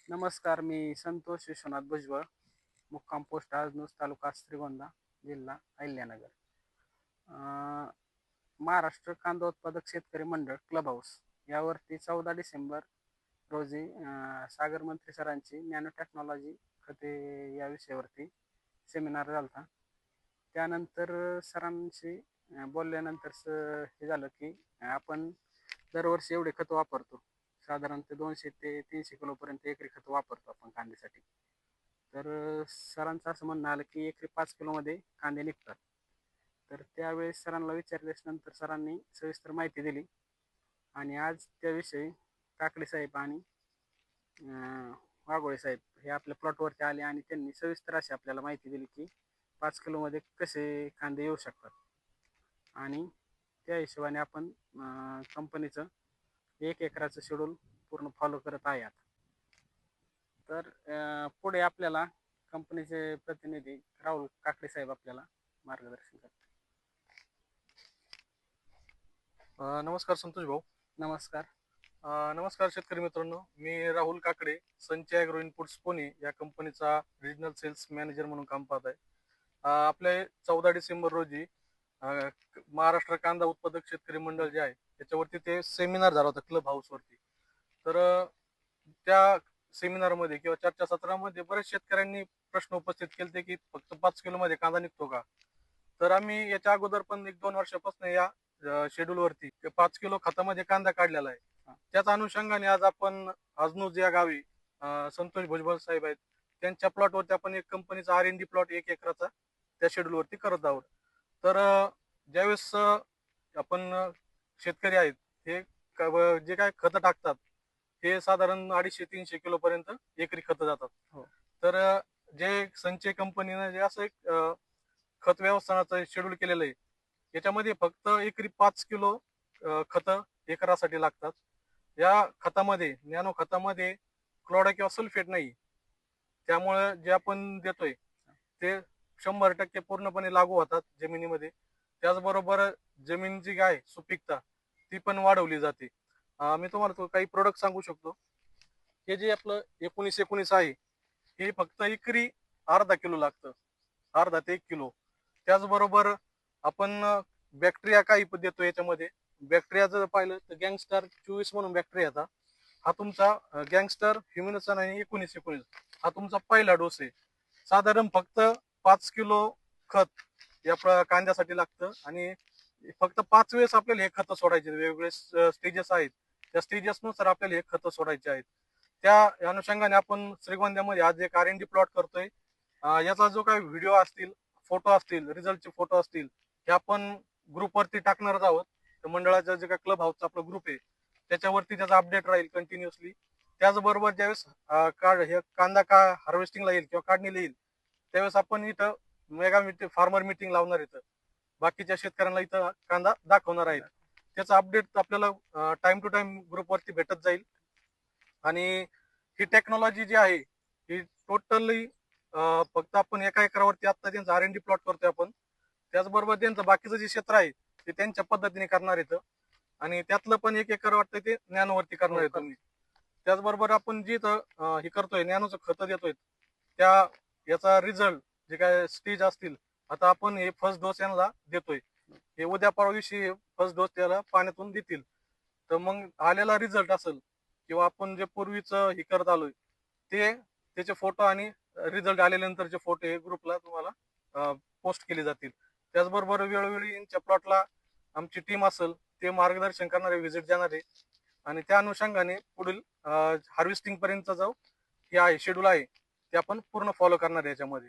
नमस्कार, मी संतोष विश्वनाथ भुजबळ, मुक्काम पोस्ट आजनूस, तालुका श्रीगोंदा, जिल्हा अहिल्यानगर. महाराष्ट्र कांदा उत्पादक शेतकरी मंडळ क्लब हाऊस यावरती 14 डिसेंबर रोजी सागर मंत्री सरांची नॅनो टेक्नॉलॉजी खते या विषयावरती सेमिनार झाला होता. त्यानंतर सरांशी बोलल्यानंतर हे झालं की आपण दरवर्षी एवढे खतं वापरतो, साधारणतः 200 ते 300 किलोपर्यंत एकरी खतं वापरतो आपण कांद्यासाठी. तर सरांचं असं म्हणणं आलं की एकरी 5 किलोमध्ये कांदे निघतात. तर त्यावेळेस सरांना विचारल्यास नंतर सरांनी सविस्तर माहिती दिली आणि आज त्याविषयी काकडे साहेब आणि वाघोळे साहेब हे आपल्या प्लॉटवरती आले आणि त्यांनी सविस्तर अशी आपल्याला माहिती दिली की 5 किलोमध्ये कसे कांदे येऊ शकतात आणि त्या हिशोबाने आपण कंपनीचं 1 एकराचं शेड्यूल पूर्ण फॉलो करत आहे आता. तर पुढे आपल्याला कंपनीचे प्रतिनिधी राहुल काकडे साहेब आपल्याला मार्गदर्शन करतात. नमस्कार संतोष भाऊ. नमस्कार. नमस्कार शेतकरी मित्रांनो, मी राहुल काकडे, संचय ॲग्रो इनपुट्स पुणे या कंपनीचा रिजनल सेल्स मॅनेजर म्हणून काम पाहत आहे. आपले 14 डिसेंबर रोजी महाराष्ट्र कांदा उत्पादक शेतकरी मंडळ जे आहे त्याच्यावरती ते सेमिनार झाला होता क्लब हाऊसवरती. तर त्या सेमिनारमध्ये किंवा चर्चासत्रामध्ये बरेच शेतकऱ्यांनी प्रश्न उपस्थित केले की फक्त 5 किलोमध्ये कांदा निघतो का. तर आम्ही याच्या अगोदर पण 1-2 वर्षापासून या शेड्यूलवरती 5 किलो खतामध्ये कांदा काढलेला आहे. त्याच अनुषंगाने आज आपण आजनूज या गावी संतोष भुजबळ साहेब आहेत, त्यांच्या प्लॉटवरती आपण एक कंपनीचा R&D प्लॉट 1 एकराचा त्या शेड्यूलवरती करत आहोत. तर ज्यावेळेस आपण शेतकरी आहेत हे जे काय खतं टाकतात हे साधारण 250-300 किलो पर्यंत एकरी खतं जातात. हो. तर जे संचय कंपनीनं जे असं एक खत व्यवस्थापनाचं शेड्यूल केलेलं आहे याच्यामध्ये फक्त एकरी 5 किलो खतं एकरासाठी लागतात. या खतामध्ये नॅनो खतामध्ये क्लोरा किंवा सल्फेट नाही, त्यामुळे जे आपण देतोय ते 100% पूर्णपणे लागू होतात जमिनीमध्ये. त्याचबरोबर जमिनीची काय सुपीकता ती पण वाढवली जाते. मी तुम्हाला काही प्रोडक्ट सांगू शकतो. हे जे आपलं 19-19 आहे हे फक्त एकरी अर्धा किलो लागतं, अर्धा ते 1 किलो. त्याचबरोबर आपण बॅक्टेरिया काही देतो याच्यामध्ये. बॅक्टेरिया जर पाहिलं तर गँगस्टर 24 म्हणून बॅक्टेरिया येतात. हा तुमचा गँगस्टर ह्युमिनसन आणि 19-19 हा तुमचा पहिला डोस आहे. साधारण फक्त 5 किलो खत या कांद्यासाठी लागतं आणि फक्त 5 वेळेस आपल्याला हे खतं सोडायचे. वेगवेगळे स्टेजेस आहेत, त्या स्टेजेसनुसार आपल्याला हे खतं सोडायचे आहेत. त्या अनुषंगाने आपण श्रीगोंद्यामध्ये आज एक R&D प्लॉट करतोय. याचा जो काही व्हिडिओ असतील, फोटो असतील, रिझल्टचे फोटो असतील हे आपण ग्रुपवरती टाकणारच आहोत. मंडळाचा जे काही क्लब हाऊसचा आपला ग्रुप आहे त्याच्यावरती त्याचा अपडेट राहील कंटिन्युअसली. त्याचबरोबर ज्यावेळेस हे कांदा हार्वेस्टिंगला येईल किंवा काढणीला येईल त्यावेळेस आपण इथं मेगा फार्मर मिटिंग लावणार इथं, बाकीच्या शेतकऱ्यांना इथं कांदा दाखवणार आहेत. त्याचा अपडेट आपल्याला टाइम टू टाइम ग्रुपवरती भेटत जाईल. आणि ही टेक्नॉलॉजी जी आहे ही टोटली फक्त आपण 1 एकरावरती आता त्यांचा R&D प्लॉट करतोय आपण. त्याचबरोबर त्यांचं बाकीचं जे क्षेत्र आहे ते त्यांच्या पद्धतीने करणार येतं आणि त्यातलं पण 1 एकर वाटतं ते नॅनोवरती करणार आहे तुम्ही. त्याचबरोबर आपण जिथं हे करतोय नॅनोचं खतं देतोय त्या याचा रिझल्ट जे काय स्टेज असतील, आता आपण हे फर्स्ट डोस यांना देतोय, हे उद्या परवा दिवशी फर्स्ट डोस त्याला पाण्यातून देतील. तर मग आलेला रिझल्ट असेल किंवा आपण जे पूर्वीच हे करत आलोय ते त्याचे फोटो आणि रिझल्ट आल्यानंतरचे फोटो हे ग्रुपला तुम्हाला पोस्ट केले जातील. त्याचबरोबर वेळोवेळी यांच्या प्लॉटला आमची टीम असेल ते मार्गदर्शन करणारे, व्हिजिट देणारे आणि त्या अनुषंगाने पुढील हार्वेस्टिंग पर्यंत जो हे आहे शेड्यूल आहे ते आपण पूर्ण फॉलो करणार याच्यामध्ये.